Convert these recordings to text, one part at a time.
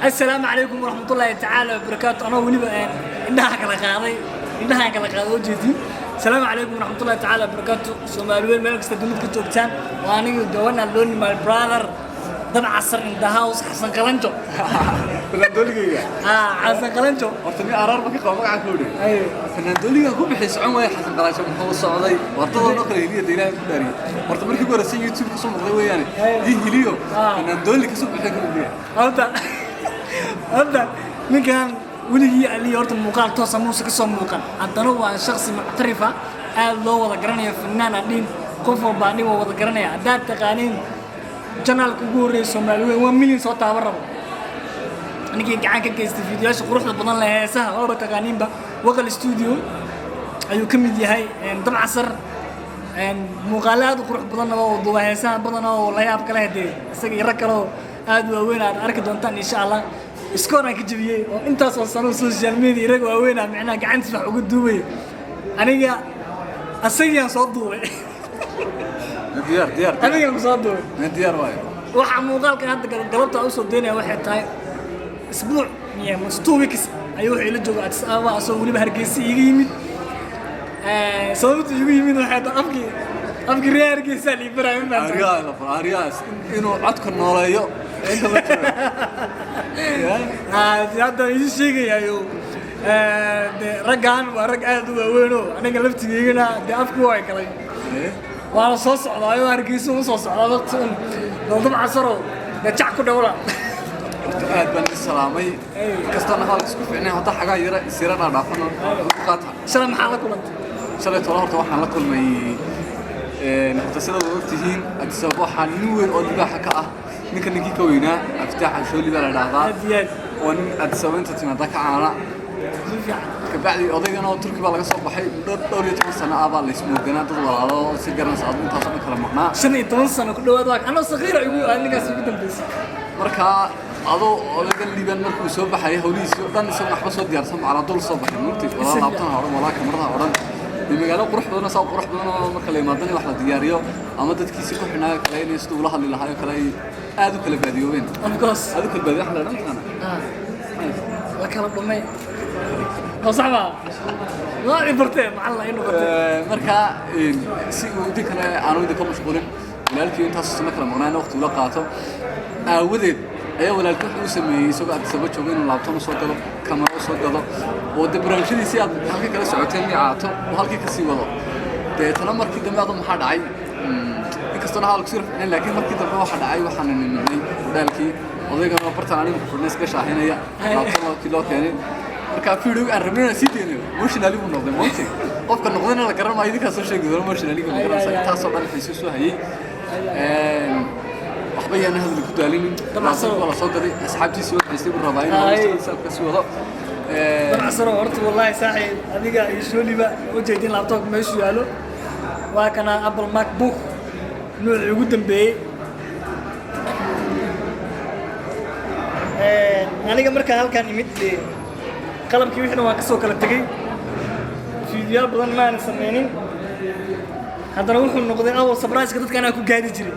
السلام عليكم ورحمة الله تعالى وبركاته. أنا ولي بقى إنها كلا قاضي وجدي. السلام عليكم ورحمة الله تعالى وبركاته. سومالوين مالك استدمت كتوبتان وأنا دوّنا لون ماي براذر طبعا عصر in the house حسن قلنجو. فناندوليغا حسن قلنجو. horta arar ma ka qabo magaca koodhay fanaandoliga ku bixis cun way xasan qalaasho wuxuu socday wartooda noo kala hiliyo deelaan ku dhaariyo horta markii hore si YouTube ku soo muuqday weeyaan ii hiliyo fanaandoliga ka soo bixay koodhay هذا مكان ولي اللي horta muuqaal toos ah muusiga soo muuqan haddana waa shakhsi muctarifa aad loo wada garanayo fannaan adin qof walba aniga wada garanaya hadaad taqaaniin channelka ugu horeeya Soomaaliyeed 1 milyan soo taaban rabo anigii gacan ka geystay fiidiyoyaasha quruxda badan leh heesaha oo taqaaniinba waqal studio ayuu ka mid yahay dabcasar muuqaalaad qurux badan oo duwa heesaha badan oo la yaab kale hadee isaga rag kale aad waaweyn aad arki doontaan insha Allah iskoona ka jabiyay oo intaas oo sano social media rag waaweyn ah macna gacantiisa wax ugu duubay aniga asagiyan soo duubay diyaar aniga soo duubay diyaar waay waxa muuqaalkan hadda galabta u soo deynaya waxay tahay isbuuc iyo mustawix ayuu wixii la joogo Addis Ababa asoo waliba Hargeysa iga yimid sababta igu yimid waxay tahay afki reer Hargeysa li Ibrahim Arias inuu codka nooleeyo inta la jiro hadda ii sheegayo raggan waa rag aad u waaweyn oo aniga laftigeena afku way galay waa soo socdaayo Hargeysa uu soo socdaa waqtigan dabcasaro jac ku dhawla aad baan salaamay kastana hal isku fiicnay hada xagaa yara isirana dhaafano qaata salaam maxaa la kulantay shalay horta waxaan la kulmay sida waqtigiin Addis Ababa waxaan nin weyn oo libaaxa ka ah ninkii ka weynaa aftaaxa shooli baa la dhaahdaa oo nin Addis Ababa inta timaada ka caana ka bacdi odaygana oo Turkiga laga soo baxay dhowr iyo 10 sano ah baa la ismoogana dad walaalo si garan saad intaas oo kala maqnaa 15 sano ku dhawaad waa anoo saqiir igu anigaas ugu dambeysay marka adoo odaygan liiban markuu soo baxay hawlihiisa oo dhan isagoo waxba soo diyaarsan macala dul soo baxay mugti walaal laabtan hore walaal kamarada oran magaalo qurux badan soo qurux badan oo marka la imaadana wax la diyaariyo ama dadkiisa ku xinaayo kale inay sidoo la hadli lahaayeen kale aad u kala baadiyoobeen of course aad u kala baadiyo wax la dhantaana la kala dhumay صعبة ما عبرتين معلّا إنه marka si uu inta kale aan wada ka mashquulin walaalkii intaas sano kala maqnaan waqti ula qaato aawadeed ayaa walaalkii wuxuu sameeyay isagoo Addis Ababa joogay inuu laabtoon soo galo kamera soo galo oo barnaamijyadiisa aad halka kala socoteen caato oo halkii ka sii wado deetana markii dambe aad maxaa dhacay inkastoo hal kusir fiicnaan laakiin markii dambe waxa dhacay waxaan nimay walaalkii odaygana bartaan anigu furnays ka shaahinaya laabtoon kilo keenay marka fiidiyo aan rabnaa si deeno emotionally buu noqday moonti qofka noqdayna la garan maayo idinka soo sheegay emotionally ma garanaysa taas oo dhan xiiso soo hayay waxba yana hadal ku daalin dabcasaro wala soo gaday asxaabtiisa oo xiisay buu rabaa inuu sabka soo wado dabcasaro horta wallahi saaxiib adiga iyo shooliba oo jeedin laptop meeshu yaalo waa kana Apple MacBook nooc ugu dambeeyay aniga marka halkan imid qalabkii wixna waa ka soo kala tagay fiidiyo badan ma aan sameeynin haddana wuxuu noqday awal surprise ka dadka ku gaadi jiray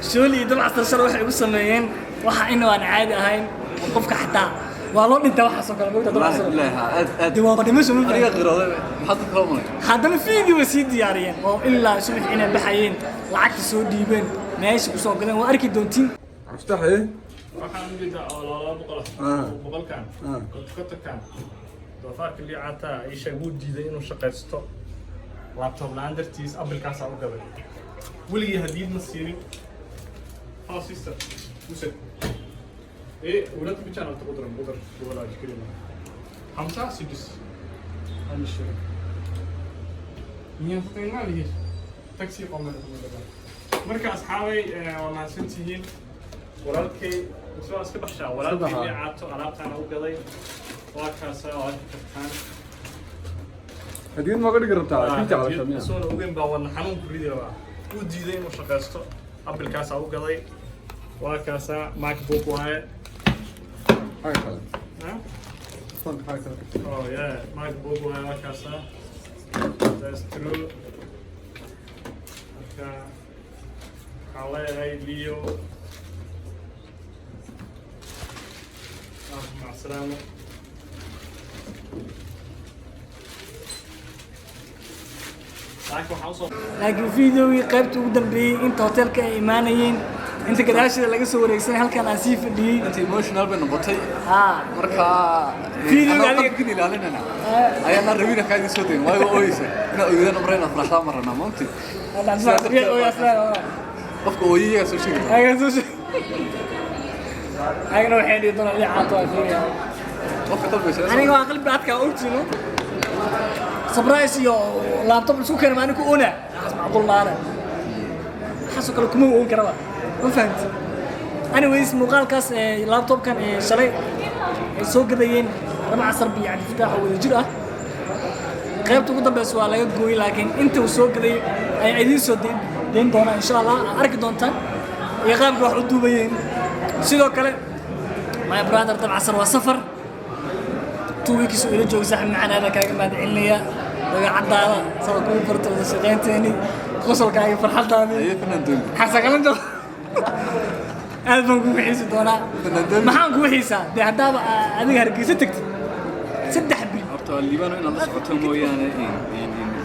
shooli dabcasar shar waxay ugu sameeyeen waxa inuu aan caadi ahayn qofka xataa waa loo dhintaa waxa soo kala moogta dabcasar aad waa dhimasho ma aniga qirooday maxaad ka qalmay haddana fiidiyo way sii diyaariyeen oo ilaa subax inay baxayeen lacagta soo dhiibeen meesha ku soo galeen waa arki doontiin muftaxay waxaan ujeedaa oo laba boqolkan kotokan doofaarka liicata Aisha wuu diiday inuu shaqaysto laptop laan dartiis Apple-kaas u gaday weligii hadiyad ma siinin sister وسد ايه ولاد في channel تقدر ولا اشكرين 5 6 انا الشركه مين فتنا لي تاكسي قوم marka asxaabay waa mahadsantihiin walaalkay soo iska baxshaa walaalkay liicaato alaabtaan u gaday waa kaas oo kartaan hadii ma qadi kartaa inta ala shamina soo ogeyn baa wadna xanuun ku ridi rabaa uu diiday inuu shaqeysto Apple-kaas u gaday waa kaas MacBook waaye hay kale fun hay kale oh yeah MacBook waaye waa kaas that's true على Leo السلامة. laakiin fiideogii qaybta ugu dambeeyey inta hotelka ay imaanayeen inta gadaashada laga soo wareegsanay halkan aan sii fadhiyey inta emotional bay noqotay haa marka Fiidiyowga adiga- adiga ilaalinana ayaana rabina kaaga soo deyn waayo ooyeysa inaad oydaan umrayna farxdaa marana maanta qofka ooyiyaga soo sheegi ayagana waxay dhihi doonaan ii caato waa fiiriyaa qofka qalbigiisa aniga waa qalbi adkaa ogtino surprise iyo laptop isku keenay anigu una macquul maana xaso kale kuma oon karaba ma fahamti anyways muuqaalkaas laptopkan shalay ay soo gadayeen raba casar bi yani fitaax wada jir ah qaybta ugu dambeysa waa laga gooyay laakiin inta uu soo gaday ay idiin soo deyn doonaan insha Allah arki doontaan iyo qaabka wax u duubayeen sidoo kale my brother dab casar waa safar 2 weeks oo ila jooga saxan macaan aad kaaga maad celinaya daga cadaada soo ku farto wada shaqeynteeni qosolkaaga farxadaada ayay fanaan xasaqalanto aad baan ku xiisi doonaa maxaan ku xiisaa de hadaba adiga hargeysa tagtid 3 bil horta liibano inaad la socoto mooyaane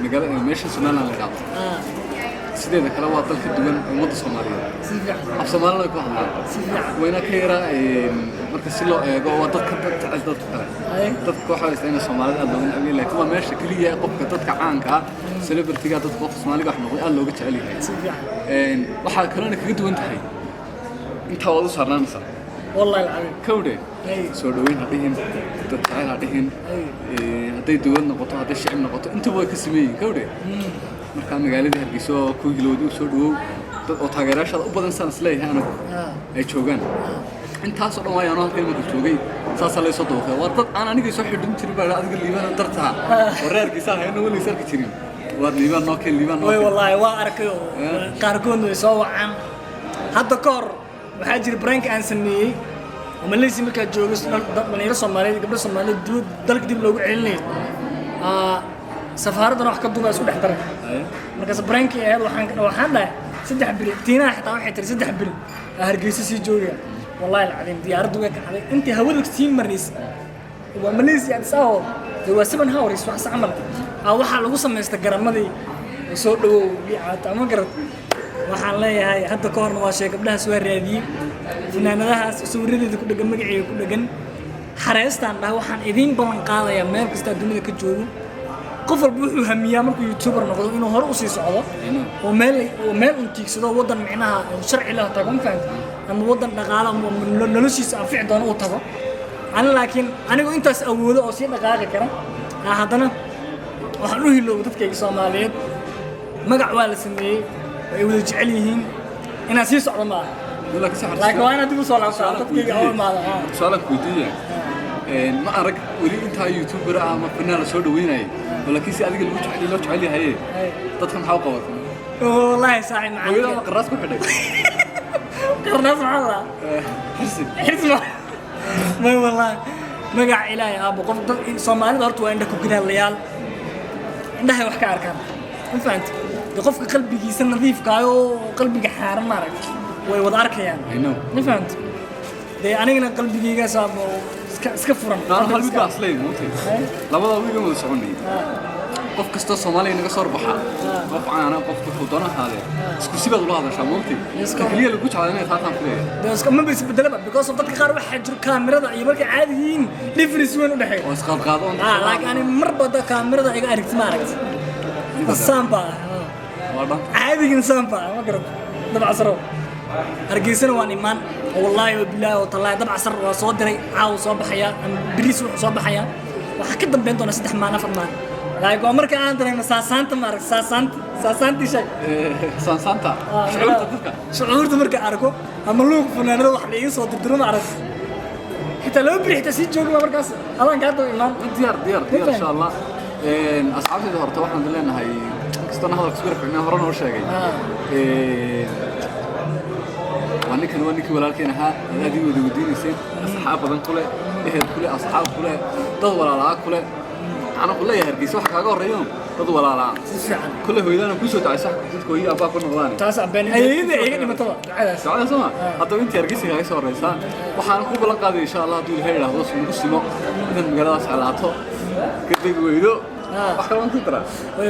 magaalada meesha Soomaaliland la qaato sideeda kale waa dalka duwan ummadda Soomaaliyeed si fiican af Soomaaliland ku hadlaan si fiican wayna ka yaraa marka si loo eego waa dadka dadka kale dadka waxa isleena Soomaalida aad looga nacay laakiin waa meesha kaliya qofka dadka caanka ah celebrity-ga dadka qof Soomaaliga wax noqday aad looga jecel yahay si fiican waxa kalena kaga duwan tahay inta wada sarnaanaysa wallahi alazim kawde ay soo dhaweyn hadhihin dad jecel hadhihin haday dawlad noqoto haday shicib noqoto inta way ka sameeyeen kawde marka magaalada Hargeysa oo ku hilowday soo dhawow dad oo taageerayaasha u badan san isleeyahay anagu ay joogan intaas oo dhan waa yaano halkay markuu joogay saas la soo doofay waa dad aan aniga soo xidhin jirin baa adiga liibana dartaa wareerkiisa hayna wali sarki jirin waa liiban noo keen liiban way wallahi waa arkayo qaarkood way soo wacaan hadda koor waxaa jira prank aan sameeyay oo Malaysia markaa joogay dhalinyaro Soomaaliyeed gabdho Soomaaliyeed dalka dib loogu celinayay safaaradana wax ka duuba isku dhex daray markaas prank ee waxaan dhahay 3 bil tiinaa xitaa waxay tiri 3 bil hargeysa sii joogaya wallahi alazim diyaaraddu way ka xaday intii hawada sii maraysa waa Malaysia saawo waa 7 hours wax saxmal waxa lagu sameystay garamadii soo dhawow liicaata ama garad waxaan leeyahay hadda ka horna waa sheeg gabdhaha soo raadiyay fanaanadahaas sawiradeeda ku dhagan magaceeda ku dhagan xareestaan dhahay waxaan idin balan qaadayaa meel kasta dunida ka joogo qof walba wuxuu hamiyaa markuu youtuber noqdo inuu hor u sii socdo oo meel uu tiigsado wadan micnaha sharci leh tago ma fahanti ama wadan dhaqaale ama noloshiisa anfici doono uu tago laakiin anigu intaas awoodo oo sii dhaqaaqi kara haddana waxaan u hilowday dadkayga Soomaaliyeed magac waa la sameeyay ay wada jecel yihiin inaan sii socdo ma laakiin waa inaad dib u soo laabtaa dadkayga oo imaada su'aal ku weydiiyay ma arag wali inta youtuber ama fanaan soo dhaweynay walakiin si adiga loo jecel yahay dadka maxaa u qabatay wallahi saaxiib macaan wayna qaraas ku xidhay qarnaas maxaa xirsi ma wallahi magac ilaahay aabo qof dad Soomaalida horta waa indha ku gidalayaal indhahay wax ka arkaan ma fahanti qofka qalbigiisa nadiifka ah oo qalbiga xaaran ma arag way wada arkayaan ma fahanti anigana qalbigayga saabo iska furan qalbiga aslay mootay labada wiiga wada soconay qof kasta Soomaaliya naga soo baxa qof caana qof ku doona haade isku sibaad ula hadashaa mootay kaliya lagu jeclaanay taatan filayay dadka ma bis bedelaba because dadka qaar waxa jir kaamirada iyo markay caadi yihiin difference weyn u dhaxay oo isqaad qaadon laakiin ani marba da kaamirada iga aragti ma aragti samba wada caadigan samba ma garad dab casro hargeysana waan imaan wallahi billahi wa taala dab casr waa soo diray caaw soo baxaya bariis wuxuu soo baxaya waxa ka dambeyn doona 3 maalin 4 maalin laakiin waa marka aan dareemo saasaanta ma arag saasaanti shay saasaanta shucuurta marka arko ama luuq fanaanada wax la iga soo dirdiro ma arag xitaa loo bixita si joogo markaas adan ka doo imaan diyaar insha Allah asxaabtayda horta waxaan leenahay kastana hadalka isku rafcina horena oo sheegay وأنك ولكن ها هذه ودينيسين أصحاب بدن كله إهل كله أصحاب كله ضد ولا لا كله أنا كله يهرجس واحد كاجو ريون تدو ولا لا كله هو إذا أنا كويس وتعيش تدو هي أبغى أكون مغلاني taas abeen ayay dhima taba تعال سما هذا أنت يهرجس يا سو رئيسان وحنا كوب لان قاضي إن شاء الله دول هيدا هذا سمو إذا مجال على عطو كده ويدو وحنا ما تدرى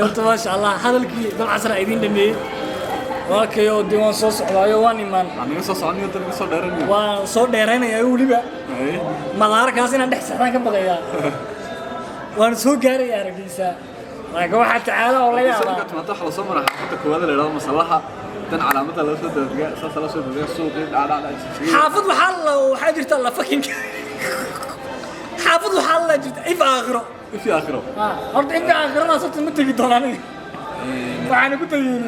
horta maasha allah hadalkii dal casar ay idin dhameeyay walkayo diiwaan soo socdaayo waan imaan أنا قصة صاني وده قصة دارني waan soo dheeraynaya waliba madaarkaas inaan dhex saxnaan ka baqayaa waan soo gaaraya aragaysa laakiin waxa tacaala oo la yaabaa كنت ما تحلى صمر حتى كواد اللي راه مصلحة تن علامتها لو سود دقيقة ساس لو سود دقيقة سوق على xaafad waxaa jirta la fucking xaafad waxaa la jirta if aakhiro في آخره horta if aakhirana sabta ma tegi doonaan waxaan ku tagin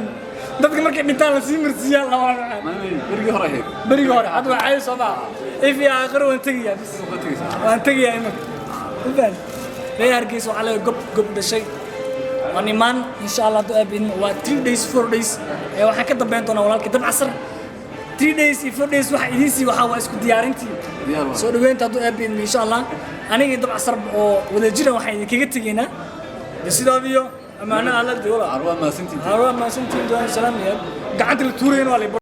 dadka markay dhintaan la sii marsiyaa la waa ما برجع هراء bariga hore hadda waxay soo baa if aakhiro waan tegayaa bis waan tegayaa iman intaan reer hargeysa waxaa laga gob dhashay waan imaan insha allah haduu aabin waa 3 days 4 days ee waxaan ka dambeyn doonaa walaalkii dab casar 3 days iyo 4 days waxa idin sii waxa waa isku diyaarintii soo dhaweynta haduu aabin insha allah aniga dab casar oo wada jira waxaan idinkaga tegaynaa sidaadiyo amaana alla dawla عروة ما سنتي عروة ما سنتي doon salaam yahay gacanta la tuurayna waa